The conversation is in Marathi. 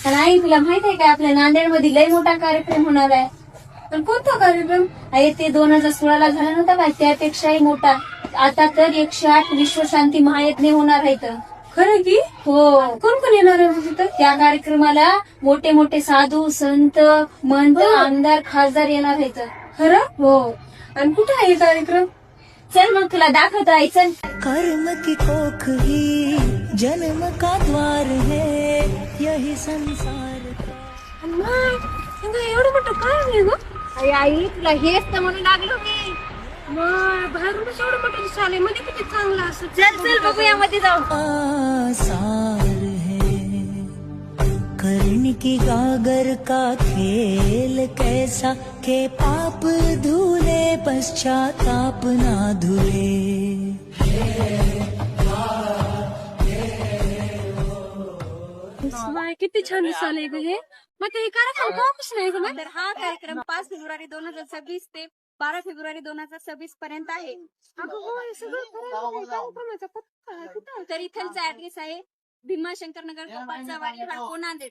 आणि आई तुला माहित आहे का आपल्या नांदेडमध्ये लय मोठा कार्यक्रम होणार आहे. पण कोणता कार्यक्रम? आहे ते 2016ला झाला नव्हता का त्यापेक्षाही मोठा. आता तर 108 विश्वशांती महायज्ञ होणार आहेत. खरं की? हो. कोण कोण येणार आहे मग तिथं? त्या कार्यक्रमाला मोठे मोठे साधू संत मंत आमदार खासदार येणार आहेत. खरं? हो. आणि कुठं आहे हे कार्यक्रम? चल मग तुला दाखवत आहे. चल. कर्म की कोख ही जन्म का द्वार है यही संसार का। आणि मग अगं, एवढं मोठं काय आहे ग? आई आई तुला हेच तर म्हणून लागलो मी. मग बाहेरूनच एवढं मोठं दिसायलंय, मध्ये किती चांगलं असं. चल चल बघूया मध्ये जाऊ. आसार है कर्ण की गागर का खेल कैसा के पाप धुले पश्चाताप ना धुले। बाय, किती छान दिसायलंय ग हे. मग ते कार्यक्रम केव्हापासून आहे ग मग? तर हा कार्यक्रम 5 फेब्रुवारी 2026 ते 12 फेब्रुवारी 2026 पर्यंत आहे. अगं हो, हे सगळं खरं आहे. कार्यक्रमाचा पत्ता कुठं आहे? तर इथलचा ऍड्रेस आहे भीमाशंकर नगर गोपाळचा वाडी, खडको, नांदेड.